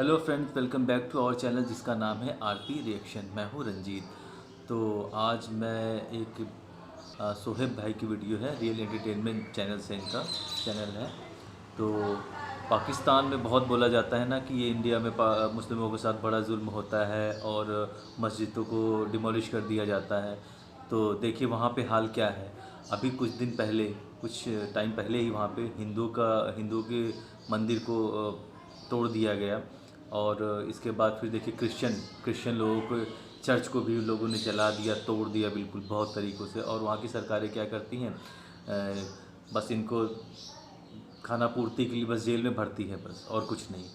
Hello friends, welcome back to our channel जिसका नाम है आरपी रिएक्शन। मैं हूं रंजीत। तो आज मैं एक सोहेब भाई की वीडियो है, रियल एंटरटेनमेंट चैनल से इनका चैनल है। तो पाकिस्तान में बहुत बोला जाता है ना कि ये इंडिया में मुस्लिमों के साथ बड़ा जुल्म होता है और मस्जिदों को डिमोलिश कर दिया जाता है। तो देखिए वहाँ पे हाल क्या है। अभी कुछ टाइम पहले ही वहाँ पे हिंदू के मंदिर को तोड़ दिया गया। और इसके बाद फिर देखिए क्रिश्चियन लोगों को, चर्च को भी लोगों ने जला दिया, तोड़ दिया बिल्कुल बहुत तरीक़ों से। और वहाँ की सरकारें क्या करती हैं, बस इनको खाना पूर्ति के लिए बस जेल में भरती है, बस और कुछ नहीं।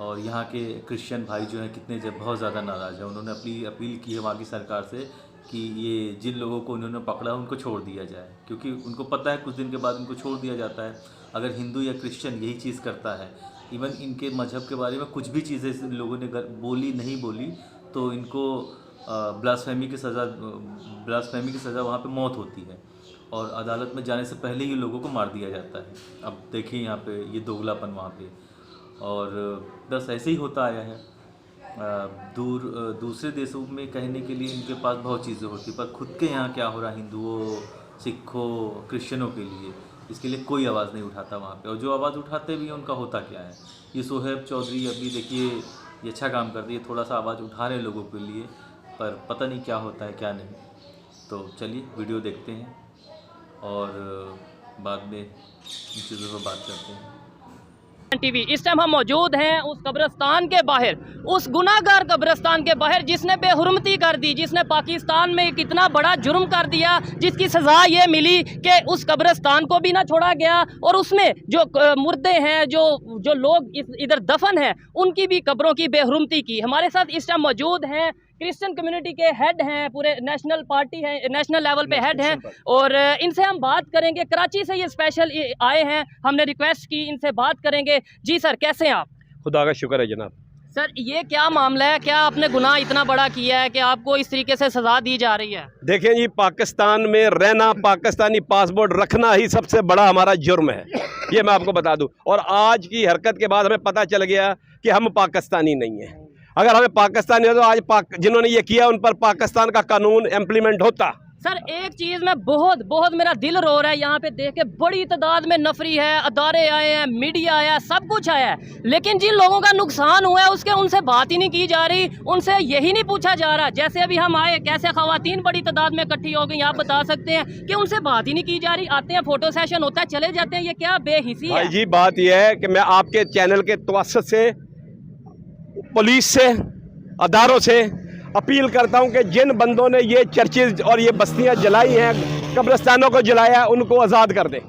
और यहाँ के क्रिश्चियन भाई जो हैं बहुत ज़्यादा नाराज़ हैं। उन्होंने अपनी अपील की है वहाँ की सरकार से कि ये जिन लोगों को उन्होंने पकड़ा उनको छोड़ दिया जाए, क्योंकि उनको पता है कुछ दिन के बाद उनको छोड़ दिया जाता है। अगर हिंदू या क्रिश्चियन यही चीज़ करता है, इवन इनके मज़हब के बारे में कुछ भी चीज़ें इन लोगों ने बोली नहीं बोली, तो इनको ब्लास्फेमी की सज़ा वहाँ पे मौत होती है और अदालत में जाने से पहले ही लोगों को मार दिया जाता है। अब देखिए यहाँ पे ये दोगलापन वहाँ पे, और बस ऐसे ही होता आया है। दूसरे देशों में कहने के लिए इनके पास बहुत चीज़ें होती, पर खुद के यहाँ क्या हो रहा हिंदुओं, सिखों, क्रिश्चियनों के लिए, इसके लिए कोई आवाज़ नहीं उठाता वहाँ पे। और जो आवाज़ उठाते भी हैं उनका होता क्या है। ये सोहेब चौधरी अभी देखिए ये अच्छा काम करते हैं, थोड़ा सा आवाज़ उठा रहे हैं लोगों के लिए, पर पता नहीं क्या होता है क्या नहीं। तो चलिए वीडियो देखते हैं और बाद में इन चीज़ों पर बात करते हैं। टीवी इस टाइम हम मौजूद हैं उस कब्रिस्तान के बाहर, उस गुनाहगार कब्रिस्तान के बाहर जिसने बेहुरमती कर दी, जिसने पाकिस्तान में कितना बड़ा जुर्म कर दिया, जिसकी सज़ा ये मिली कि उस कब्रिस्तान को भी ना छोड़ा गया और उसमें जो मुर्दे हैं, जो लोग इधर दफन हैं, उनकी भी कब्रों की बेहुरमती की। हमारे साथ इस टाइम मौजूद हैं क्रिश्चियन कम्युनिटी के हेड हैं, पूरे नेशनल पार्टी हैं, नेशनल लेवल पे हेड हैं, और इनसे हम बात करेंगे। कराची से ये स्पेशल आए हैं, हमने रिक्वेस्ट की, इनसे बात करेंगे। जी सर, कैसे हैं आप? खुदा का शुक्र है जनाब। सर ये क्या मामला है, क्या आपने गुनाह इतना बड़ा किया है कि आपको इस तरीके से सज़ा दी जा रही है? देखें जी, पाकिस्तान में रहना, पाकिस्तानी पासपोर्ट रखना ही सबसे बड़ा हमारा जुर्म है, ये मैं आपको बता दूं। और आज की हरकत के बाद हमें पता चल गया कि हम पाकिस्तानी नहीं हैं। अगर हमें पाकिस्तानी हो तो आज जिन्होंने ये किया उन पर पाकिस्तान का कानून इम्प्लीमेंट होता। सर एक चीज़ में बहुत मेरा दिल रो रहा है यहाँ पे देख के, बड़ी तादाद में नफरी है, अदारे आए हैं, मीडिया आया है, सब कुछ आया है, लेकिन जिन लोगों का नुकसान हुआ है उसके उनसे बात ही नहीं की जा रही, उनसे यही नहीं पूछा जा रहा। जैसे अभी हम आए, कैसे ख़वातीन बड़ी तादाद में इकट्ठी हो गई, आप बता सकते हैं कि उनसे बात ही नहीं की जा रही। आते हैं, फोटो सेशन होता है, चले जाते हैं, ये क्या बेहिसी है? जी बात यह है कि मैं आपके चैनल के तवस्सुत से, पुलिस से, अदारों से अपील करता हूं कि जिन बंदों ने ये चर्चेज और ये बस्तियां जलाई हैं, कब्रिस्तानों को जलाया, उनको आज़ाद कर दें।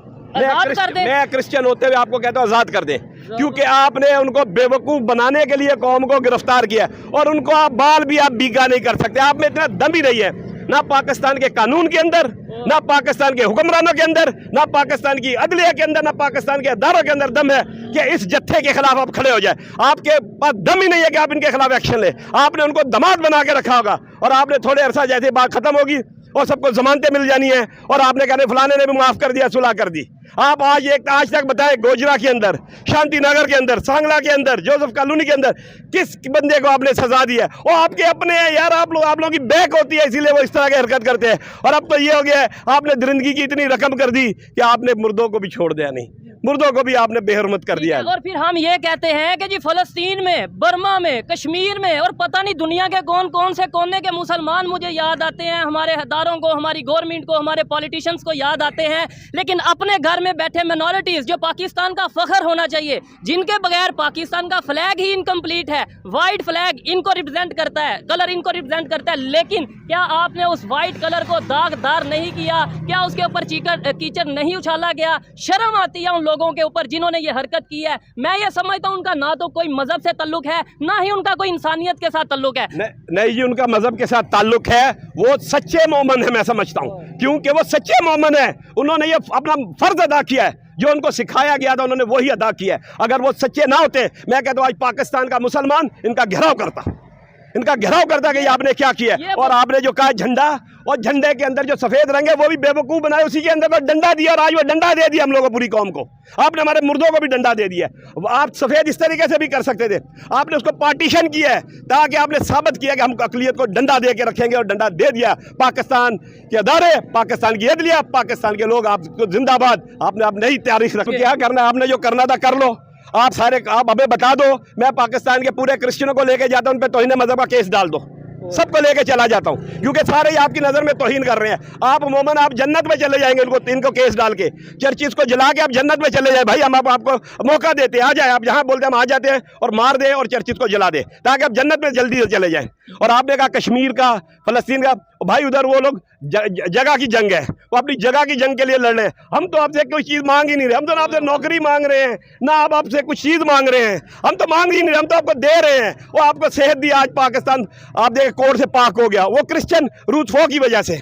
मैं क्रिश्चियन होते हुए आपको कहता हूं आज़ाद कर दें, क्योंकि आपने उनको बेवकूफ़ बनाने के लिए कौम को गिरफ्तार किया और उनको आप बाल भी आप बीगा नहीं कर सकते। आप में इतना दम ही नहीं है, ना पाकिस्तान के कानून के अंदर, ना पाकिस्तान के हुक्मरानों के अंदर, ना पाकिस्तान की अदलिया के अंदर, ना पाकिस्तान के अदारों के अंदर दम है कि इस जत्थे के खिलाफ आप खड़े हो जाए। आपके पास दम ही नहीं है कि आप इनके खिलाफ एक्शन ले। आपने उनको दमाद बना के रखा होगा और आपने थोड़े अरसा जैसे बात खत्म होगी और सबको जमानतें मिल जानी है और आपने कहने फलाने ने भी माफ़ कर दिया, सुलह कर दी। आप आज तक बताए गोजरा के अंदर, शांति नगर के अंदर, सांगला के अंदर, जोसेफ कॉलोनी के अंदर किस बंदे को आपने सजा दी है? वो आपके अपने हैं यार, आप लोगों की बैक होती है, इसीलिए वो इस तरह की हरकत करते हैं। और अब तो ये हो गया है, आपने दरिंदगी की इतनी रकम कर दी कि आपने मुर्दों को भी छोड़ दिया नहीं, मुर्दों को भी आपने बेहुरमत कर दिया। और फिर हम ये कहते हैं कि जी फ़लस्तीन में, बर्मा में, कश्मीर में और पता नहीं दुनिया के कौन कौन से कोने के मुसलमान मुझे याद आते हैं, हमारे हदारों को, हमारी गवर्नमेंट को, हमारे पॉलिटिशियंस को याद आते हैं, लेकिन अपने घर में बैठे मिनॉरिटीज़ जो पाकिस्तान का फ़ख्र होना चाहिए, जिनके बगैर पाकिस्तान का फ्लैग ही इनकम्प्लीट है, वाइट फ्लैग इनको रिप्रेजेंट करता है, कलर इनको रिप्रेजेंट करता है, लेकिन क्या आपने उस वाइट कलर को दागदार नहीं किया? क्या उसके ऊपर कीचड़ नहीं उछाला गया? शर्म आती है उन लोगों के ऊपर जिन्होंने ये हरकत की है। मैं ये समझता हूँ उनका ना तो कोई मजहब से ताल्लुक है, ना ही उनका कोई इंसानियत के साथ ताल्लुक है। नहीं जी, उनका मजहब के साथ ताल्लुक है, वो सच्चे मोमन है, मैं समझता हूँ, क्योंकि वो सच्चे मोमन है। उन्होंने ये अपना फर्ज अदा किया है, जो उनको सिखाया गया था उन्होंने वही अदा किया है। अगर वो सच्चे ना होते, मैं कहता हूँ आज पाकिस्तान का मुसलमान इनका घेराव करता कि आपने क्या किया। और आपने जो कहा झंडा और झंडे के अंदर जो सफ़ेद रंग है वो भी बेवकूफ़ बनाए, उसी के अंदर तो डंडा दिया और आज वो डंडा दे दिया हम लोगों को, पूरी कौम को। आपने हमारे मुर्दों को भी डंडा दे दिया। आप सफ़ेद इस तरीके से भी कर सकते थे, आपने उसको पार्टीशन किया है ताकि आपने साबित किया कि हम अक़लियत को डंडा दे के रखेंगे, और डंडा दे दिया। पाकिस्तान के अदारे, पाकिस्तान की अदलिया, पाकिस्तान के लोग आपको जिंदाबाद। आपने अब नई तारीख रख, क्या करना है आपने जो करना था कर लो। आप हमें बता दो, मैं पाकिस्तान के पूरे क्रिश्चियनों को लेके जाता हूं, उन पर तौहीन मज़हब का केस डाल दो, सबको लेके चला जाता हूं, क्योंकि सारे ही आपकी नज़र में तौहीन कर रहे हैं। आप अमूमन आप जन्नत में चले जाएंगे इनको केस डाल के, चर्चिस को जला के आप जन्नत में चले जाए। भाई हम आपको मौका देते हैं, आ जाए, आप जहां बोलते हैं हम आ जाते हैं और मार दें और चर्चिस को जला दें ताकि आप जन्नत में जल्दी से चले जाएं। और आपने कहा कश्मीर का, फ़लस्तीन का, भाई उधर वो लोग जगह की जंग है, वो अपनी जगह की जंग के लिए लड़ रहे हैं। हम तो आपसे कोई चीज़ मांग ही नहीं रहे, हम तो ना आपसे नौकरी मांग रहे हैं, ना आप आपसे कुछ चीज़ मांग रहे हैं, हम तो मांग ही नहीं रहे, हम तो आपको दे रहे हैं। वो आपको सेहत दी, आज पाकिस्तान आप देखें कोर्ट से पाक हो गया, वो क्रिश्चियन रूथफो की वजह से।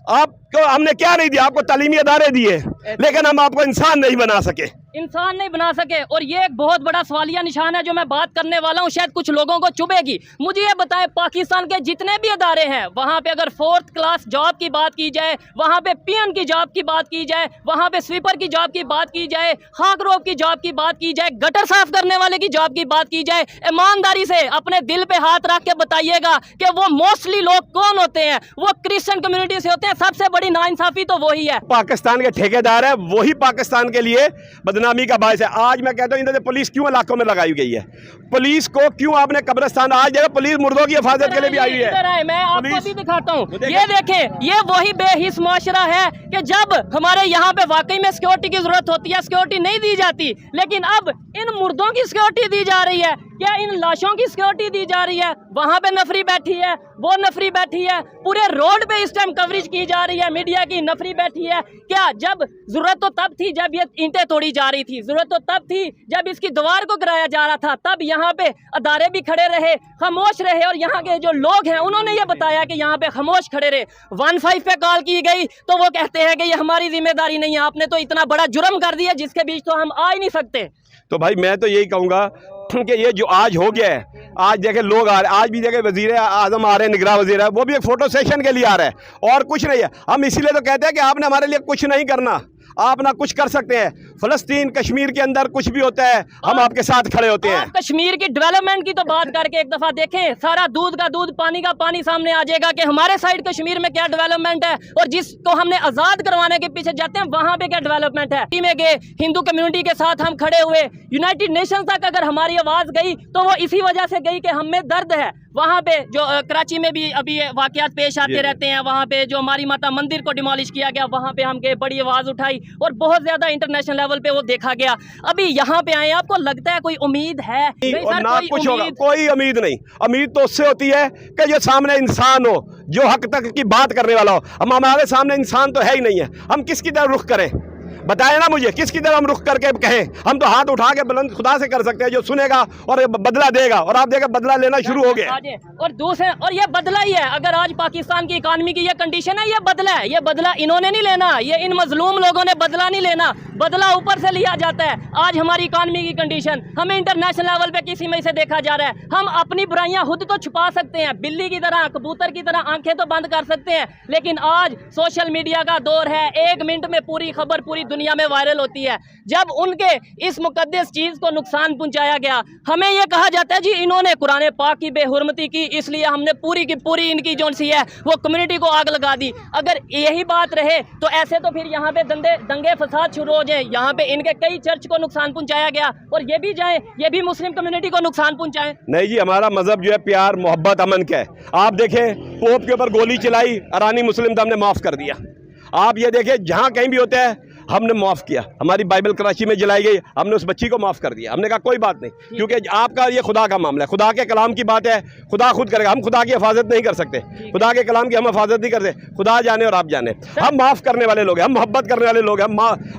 आपको हमने क्या नहीं दिया, आपको तालीमी अदारे दिए, लेकिन हम आपको इंसान नहीं बना सके, इंसान नहीं बना सके। और ये एक बहुत बड़ा सवालिया निशान है जो मैं बात करने वाला हूँ, शायद कुछ लोगों को चुभेगी। मुझे ये बताएं, पाकिस्तान के जितने भी अदारे हैं, वहाँ पे अगर 4th क्लास जॉब की बात की जाए, वहाँ पे पीएन की जॉब की बात की जाए, वहाँ पे स्वीपर की जॉब की बात की जाए, खाकरोब की जॉब की बात की जाए, गटर साफ करने वाले की जॉब की बात की जाए, ईमानदारी से अपने दिल पे हाथ रख के बताइएगा कि वो मोस्टली लोग कौन होते हैं? वो क्रिश्चियन कम्युनिटी से होते हैं। सबसे बड़ी नाइंसाफी तो वही है। पाकिस्तान के ठेकेदार है, वही पाकिस्तान के लिए बदनामी का बायस है। आज मैं कहता हूँ इन्होंने पुलिस क्यों इलाकों में लगाई गई है, पुलिस को क्यों आपने कब्रिस्तान, आज जगह पुलिस मुर्दों की हिफाजत के लिए भी आई है। इधर आए, मैं आपको भी दिखाता हूँ। ये देखें, ये वही बेहिस मुआशरा है कि जब हमारे यहाँ पे वाकई में सिक्योरिटी की जरूरत होती है, सिक्योरिटी नहीं दी जाती, लेकिन अब इन मुर्दों की सिक्योरिटी दी जा रही है, क्या इन लाशों की सिक्योरिटी दी जा रही है? वहां पे नफरी बैठी है, वो नफरी बैठी है, पूरे रोड पे इस टाइम कवरेज की जा रही है, मीडिया की नफरी बैठी है। क्या जब जरूरत तो तब थी जब ये ईंटें तोड़ी जा रही थी, जरूरत तो तब थी जब इसकी दीवार को गिराया जा रहा था, तब यहाँ पे अदारे भी खड़े रहे, खामोश रहे, और यहाँ के जो लोग हैं उन्होंने ये बताया कि यहाँ पे खामोश खड़े रहे। 15 पे कॉल की गई तो वो कहते हैं कि ये हमारी जिम्मेदारी नहीं है, आपने तो इतना बड़ा जुर्म कर दिया जिसके बीच तो हम आ ही नहीं सकते। तो भाई मैं तो यही कहूँगा कि ये जो आज हो गया है, आज देखे लोग आ रहे हैं, आज भी देखे वजीर आजम आ रहे हैं, निगरान वजीर है, वो भी एक फोटो सेशन के लिए आ रहा है और कुछ नहीं है। हम इसीलिए तो कहते हैं कि आपने हमारे लिए कुछ नहीं करना, आप ना कुछ कर सकते हैं। फ़लस्तीन कश्मीर के अंदर कुछ भी होता है, हम आपके साथ खड़े होते हैं। कश्मीर की डेवलपमेंट की तो बात करके एक दफा देखें, सारा दूध का दूध पानी का पानी सामने आ जाएगा कि हमारे साइड कश्मीर में क्या डेवलपमेंट है, और जिसको हमने आजाद करवाने के पीछे जाते हैं वहां पे क्या डेवलपमेंट है। में गए, हिंदू कम्युनिटी के साथ हम खड़े हुए, यूनाइटेड नेशन तक अगर हमारी आवाज गई तो वो इसी वजह से गई कि हमें दर्द है। वहाँ पे जो कराची में भी अभी वाकयात पेश आते रहते हैं, वहाँ पे जो हमारी माता मंदिर को डिमोलिश किया गया, वहाँ पे हम गए, बड़ी आवाज़ उठाई और बहुत ज़्यादा इंटरनेशनल लेवल पे वो देखा गया। अभी यहाँ पे आए, आपको लगता है कोई उम्मीद है? और ना कुछ होगा, कोई उम्मीद नहीं। उम्मीद तो उससे होती है कि जो सामने इंसान हो, जो हक तक की बात करने वाला हो। हम हमारे सामने इंसान तो है ही नहीं है, हम किसकी तरफ रुख करें? बताए ना मुझे, किसकी तरफ हम रुख करके कहें? हम तो हाथ उठा के बुलंद खुदा से कर सकते हैं जो सुनेगा और बदला देगा, और आप देखिए बदला लेना शुरू हो गया। और दूसरे, और ये बदला ही है। अगर आज पाकिस्तान की इकानमी की ये कंडीशन है, ये बदला है। ये बदला इन्होंने नहीं लेना, ये इन मजलूम लोगों ने बदला नहीं लेना, बदला ऊपर से लिया जाता है। आज हमारी इकानमी की कंडीशन हमें इंटरनेशनल लेवल पे किसी में से देखा जा रहा है। हम अपनी बुराइयां खुद तो छुपा सकते हैं, बिल्ली की तरह, कबूतर की तरह आंखें तो बंद कर सकते हैं, लेकिन आज सोशल मीडिया का दौर है। 1 मिनट में पूरी खबर पूरी दुनिया में वायरल होती है। जब उनके इस मुकद्दस चीज को नुकसान पहुंचाया गया, हमें यह कहा जाता है जी इन्होंने कुरान पाक की बेहुरमती की, इसलिए हमने पूरी की पूरी इनकी जो सी है वो कम्युनिटी को आग लगा दी। अगर यही बात रहे तो ऐसे तो फिर यहाँ पे दंगे फसाद शुरू हो जाए। यहाँ पे इनके कई चर्च को नुकसान पहुंचाया गया, और ये भी जाए, ये भी मुस्लिम कम्युनिटी को नुकसान पहुंचाए। नहीं जी, हमारा मजहब जो है प्यार, मोहब्बत, अमन का है। आप देखें, पोप के ऊपर गोली चलाई, ईरानी मुस्लिम, तो हमने माफ कर दिया। आप ये देखें, जहाँ कहीं भी होता है हमने माफ़ किया। हमारी बाइबल कराची में जलाई गई, हमने उस बच्ची को माफ़ कर दिया। हमने कहा कोई बात नहीं, क्योंकि आपका ये खुदा का मामला है, खुदा के कलाम की बात है, खुदा खुद करेगा। हम खुदा की हिफाजत नहीं कर सकते, खुदा के कलाम की हम हिफाजत नहीं करते। खुदा जाने और आप जाने। हम माफ़ करने वाले लोग हैं, हम मोहब्बत करने वाले लोग हैं,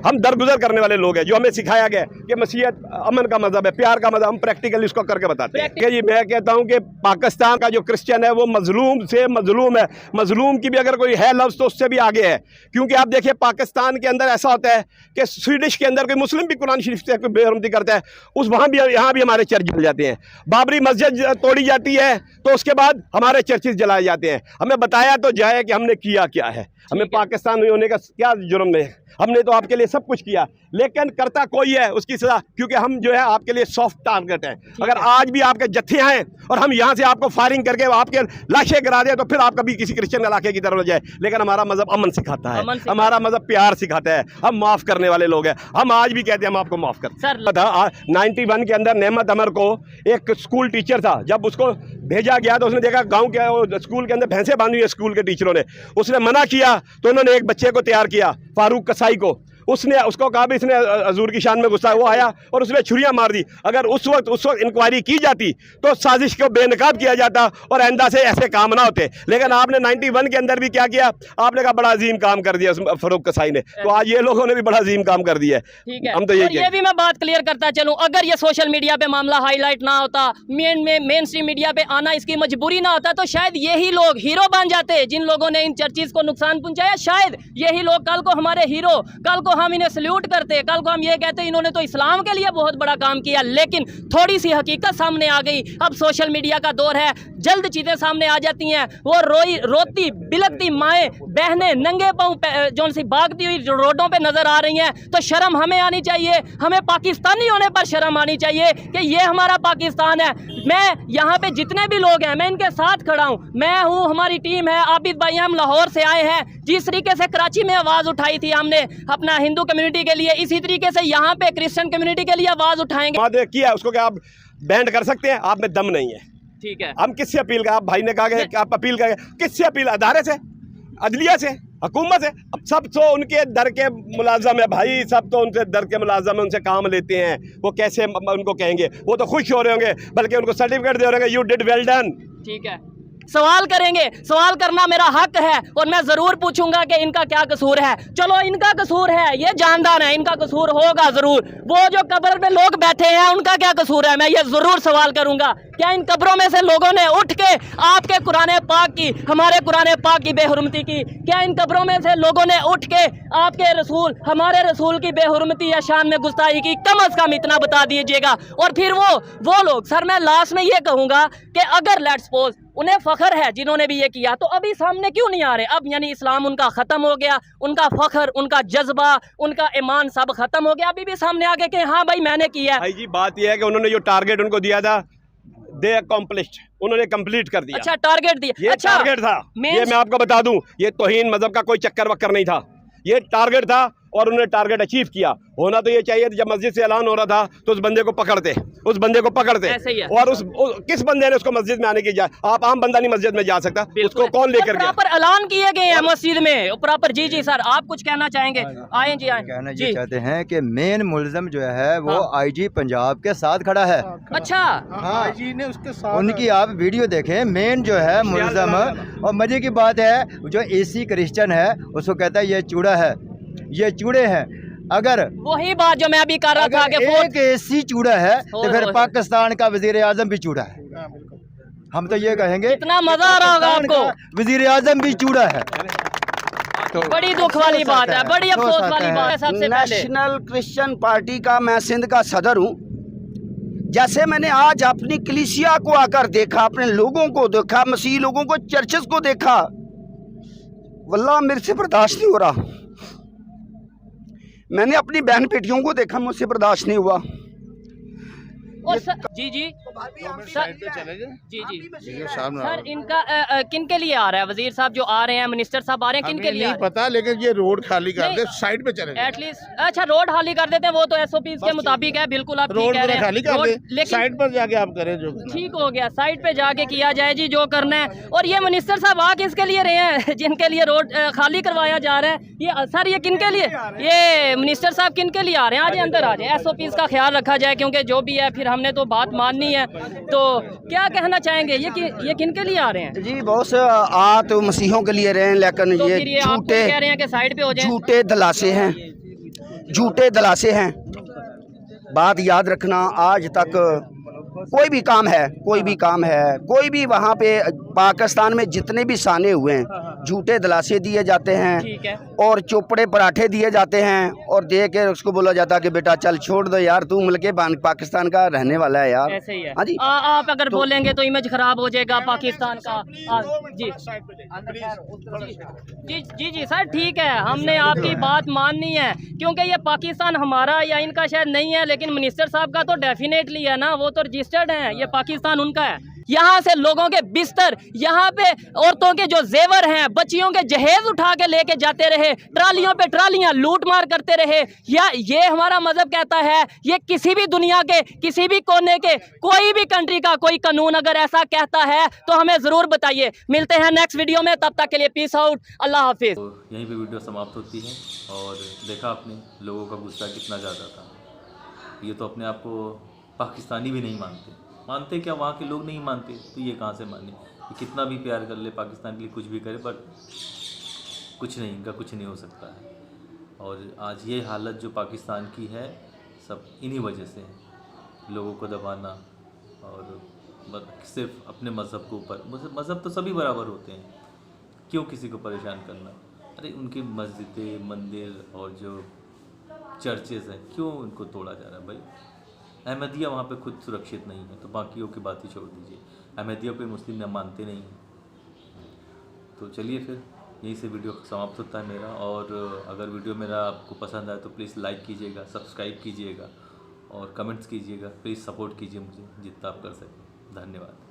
हम दरगुजर करने वाले लोग हैं। जो हमें सिखाया गया कि मसीहत अमन का मजहब है, प्यार का मजहब, हम प्रैक्टिकली इसको करके बताते हैं। कि जी मैं कहता हूँ कि पाकिस्तान का जो क्रिश्चियन है वो मजलूम से मजलूम है। मजलूम की भी अगर कोई है लफ्ज़ तो उससे भी आगे है, क्योंकि आप देखिए पाकिस्तान के अंदर ऐसा होता है कि स्वीडिश के अंदर कोई मुस्लिम भी कुरान शरीफ से कोई बेहरमती करता है, उस वहाँ भी यहाँ भी हमारे चर्च जल जाते हैं। बाबरी मस्जिद तोड़ी जाती है तो उसके बाद हमारे चर्चेज जलाए जाते हैं। हमें बताया तो जाए कि हमने किया क्या है, हमें पाकिस्तान में होने का क्या जुर्म है। हमने तो आपके लिए सब कुछ किया, लेकिन करता कोई है उसकी सजा, क्योंकि हम जो है आपके लिए सॉफ्ट टारगेट है। अगर आज भी आपके जत्थे आए और हम यहाँ से आपको फायरिंग करके आपके लाशें गिरा दें तो फिर आप कभी किसी क्रिश्चियन इलाके की तरफ जाए। लेकिन हमारा मजहब अमन सिखाता है, हमारा मजहब प्यार सिखाता है, हम माफ़ करने वाले लोग हैं। हम आज भी कहते हैं हम आपको माफ़ करते हैं। 91 के अंदर नेमत अमर को एक स्कूल टीचर था, जब उसको भेजा गया तो उसने देखा गाँव के स्कूल के अंदर भैंसें बांधी हुई स्कूल के टीचरों ने, उसने मना किया तो उन्होंने एक बच्चे को तैयार किया, फारूक कसाई को। उसने उसको कहा भी इसने हजूर की शान में गुस्सा है, वो आया और उसने छुरियां मार दी। अगर उस वक्त इंक्वायरी की जाती तो साजिश को बेनकाब किया जाता और आइंदा से ऐसे काम ना होते। लेकिन आपने 91 के अंदर भी क्या किया, आपने कहा बड़ा अजीम काम कर दिया फारूक कसाई ने, तो आज ये लोगों ने भी बड़ा अजीम काम कर दिया है। ठीक है, हम तो ये भी मैं बात क्लियर करता चलूं, अगर ये सोशल मीडिया पे मामला हाईलाइट ना होता, मेन स्ट्रीम मीडिया पे आना इसकी मजबूरी ना होता, तो शायद यही लोग हीरो बन जाते जिन लोगों ने इन चर्चिज को नुकसान पहुंचाया। शायद यही लोग कल को हमारे हीरो, कल को हम इन्हें सल्यूट करते, कल को हम ये कहते इन्होंने तो इस्लाम के लिए बहुत बड़ा काम किया। लेकिन थोड़ी सी हकीकत सामने आ गई, अब सोशल मीडिया का दौर है, जल्द चीजें सामने आ जाती हैं। वो रोती बिलकती माएँ बहनें नंगे पांव जो सी भागती हुई रोडों पे नजर आ रही हैं, तो शर्म हमें आनी चाहिए, हमें पाकिस्तानी होने पर शर्म आनी चाहिए कि ये हमारा पाकिस्तान है। मैं यहाँ पे जितने भी लोग हैं मैं इनके साथ खड़ा हूँ, मैं हूँ, हमारी टीम है, आबिद भाई हम लाहौर से आए हैं। जिस तरीके से कराची में आवाज उठाई थी हमने अपना हिंदू कम्युनिटी के लिए, इसी तरीके से यहाँ पे क्रिश्चियन कम्युनिटी के लिए आवाज उठाएंगे। किया उसको क्या आप बैंड कर सकते हैं? आप में दम नहीं है। ठीक है, हम किससे अपील कर, आप भाई ने कहा कि आप अपील करें, किससे अपील? अदारे से, अदलिया से, हुकूमत से। अब सब तो उनके दर के मुलाजम है भाई, सब तो उनसे दर के मुलाजम है, उनसे काम लेते हैं। वो कैसे उनको कहेंगे? वो तो खुश हो रहे होंगे, बल्कि उनको सर्टिफिकेट दे रहे होंगे, यू डिड वेल डन। ठीक है, सवाल करेंगे, सवाल करना मेरा हक है और मैं जरूर पूछूंगा कि इनका क्या कसूर है। चलो इनका कसूर है, ये जानदार है, इनका कसूर होगा जरूर। वो जो कब्र पे लोग बैठे हैं उनका क्या कसूर है, मैं ये जरूर सवाल करूंगा। क्या इन कब्रों में से लोगों ने उठ के आपके कुरान पाक की, हमारे कुरान पाक की बेहुरमती की? क्या इन कब्रों में से लोगों ने उठ के आपके रसूल, हमारे रसूल की बेहुरमती या शान में गुस्ताखी की? कम अज कम इतना बता दीजिएगा। और फिर वो लोग, सर मैं लास्ट में ये कहूंगा कि अगर लेट्स सपोज उन्हें फख्र है जिन्होंने भी ये किया, तो अभी सामने क्यों नहीं आ रहे? अब यानी इस्लाम उनका ख़त्म हो गया, उनका फख्र, उनका जज्बा, उनका ईमान सब ख़त्म हो गया, अभी भी सामने आ गए कि हाँ भाई मैंने किया। भाई जी बात यह है कि उन्होंने जो टारगेट उनको दिया था, दे अकम्प्लिश्ड, उन्होंने कंप्लीट कर दिया। अच्छा, टारगेट दिया, ये अच्छा टारगेट था, ये मैं आपको बता दूं, ये तौहीन मजहब का कोई चक्कर वक्कर नहीं था, ये टारगेट था और उन्होंने टारगेट अचीव किया। होना तो ये चाहिए जब मस्जिद से ऐलान हो रहा था तो उस बंदे को पकड़ते, और उस किस बंदे ने उसको मस्जिद में आने की इजाजत? आप आम बंदा नहीं मस्जिद में जा सकता, उसको कौन लेकर गया? प्रॉपर ऐलान किए गए हैं मस्जिद में प्रॉपर। जी जी सर, आप कुछ कहना चाहेंगे? आए जी, आए। कहना ये चाहते हैं कि मेन मुलजम जो है वो आईजी पंजाब के साथ खड़ा है। अच्छा, आईजी ने उसके साथ, उनकी आप वीडियो देखें, मेन जो है मुलजम। और मजे की बात है, जो एसी क्रिश्चियन है उसको कहता है ये चूड़ा है, ये चूड़े हैं। अगर वही बात जो मैं अभी कर रहा था कि एक एसी चूड़ा है तो फिर पाकिस्तान का वजीर आजम भी चूड़ा है। हम तो ये कहेंगे, इतना मजा आ रहा होगा आपको, वजीर आजम भी चूड़ा है। तो बड़ी दुख वाली बात है, बड़ी अफसोस वाली बात है। सबसे पहले नेशनल क्रिश्चियन पार्टी का मैं सिंध का सदर हूँ। जैसे मैंने आज अपनी कलीसिया को आकर देखा, अपने लोगों को देखा, मसीह लोगों को, चर्चेस को देखा, वल्लाह मेरे से बर्दाश्त नहीं हो रहा। मैंने अपनी बहन बेटियों को देखा, मुझसे बर्दाश्त नहीं हुआ। और जी जी सर, जी जी सर, इनका किन के लिए आ रहा है? वजीर साहब जो आ रहे हैं, मिनिस्टर साहब आ रहे हैं, किन के लिए? नहीं पता, लेकिन ये रोड खाली कर दे, साइड पे चले एटलीस्ट। अच्छा, रोड खाली कर देते हैं, वो तो एसओपी के मुताबिक है, बिल्कुल आप ठीक कह रहे हैं। खाली कर दे, लेकिन साइड पर जाके आप करें जो ठीक हो गया, साइड पे जाके किया जाए जी जो करना है। और ये मिनिस्टर साहब आ किसके लिए रहे हैं जिनके लिए रोड खाली करवाया जा रहा है? ये सर, ये किन के लिए, ये मिनिस्टर साहब किन के लिए आ रहे हैं? आज अंदर आ जाए, एसओपी का ख्याल रखा जाए, क्योंकि जो भी है फिर हमने तो बात माननी है। तो क्या कहना चाहेंगे, ये किन के लिए आ रहे हैं? जी बहुत से आ तो मसीहों के लिए रहे हैं, लेकिन तो ये झूठे कह रहे हैं कि साइड पे हो जाए, झूठे दलासे हैं, झूठे दलासे हैं। बात याद रखना, आज तक कोई भी काम है, कोई भी वहाँ पे पाकिस्तान में जितने भी साने हुए हैं, झूठे दिलासे दिए जाते हैं ठीक है। और चोपड़े पराठे दिए जाते हैं और दे के उसको बोला जाता है कि बेटा चल छोड़ दो यार, तू मिलके पाकिस्तान का रहने वाला है यार। ऐसे ही है। हाँ जी। आप अगर बोलेंगे तो इमेज खराब हो जाएगा पाकिस्तान का। जी जी जी जी सर ठीक है, हमने आपकी बात माननी है क्योंकि ये पाकिस्तान हमारा या इनका शायद नहीं है, लेकिन मिनिस्टर साहब का तो डेफिनेटली है ना, वो तो रजिस्टर्ड है, ये पाकिस्तान उनका है। यहाँ से लोगों के बिस्तर, यहाँ पे औरतों के जो जेवर हैं, बच्चियों के जहेज उठा के लेके जाते रहे, ट्रालियों पे ट्रालियां लूट मार करते रहे। या ये हमारा मजहब कहता है, ये किसी भी दुनिया के किसी भी कोने के कोई भी कंट्री का कोई कानून अगर ऐसा कहता है तो हमें ज़रूर बताइए। मिलते हैं नेक्स्ट वीडियो में, तब तक के लिए पीस आउट, अल्लाह हाफिज़। तो यहीं पे वीडियो समाप्त होती है और देखा आपने लोगों का गुस्सा कितना ज़्यादा था। ये तो अपने आप को पाकिस्तानी भी नहीं मानते क्या वहाँ के लोग नहीं मानते, तो ये कहाँ से माने। ये कितना भी प्यार कर ले पाकिस्तान के लिए, कुछ भी करे, बट कुछ नहीं, इनका कुछ नहीं हो सकता है। और आज ये हालत जो पाकिस्तान की है सब इन्हीं वजह से है, लोगों को दबाना और सिर्फ अपने मज़हब के ऊपर। मज़हब तो सभी बराबर होते हैं, क्यों किसी को परेशान करना। अरे उनकी मस्जिदें, मंदिर और जो चर्चेज़ हैं, क्यों उनको तोड़ा जा रहा है भाई। अहमदिया वहाँ पे खुद सुरक्षित नहीं है, तो बाकियों की बात ही छोड़ दीजिए। अहमदिया पे मुस्लिम न मानते नहीं हैं। तो चलिए फिर यहीं से वीडियो समाप्त होता है मेरा। और अगर वीडियो मेरा आपको पसंद आए तो प्लीज़ लाइक कीजिएगा, सब्सक्राइब कीजिएगा और कमेंट्स कीजिएगा। प्लीज़ सपोर्ट कीजिए मुझे जितना आप कर सकें। धन्यवाद।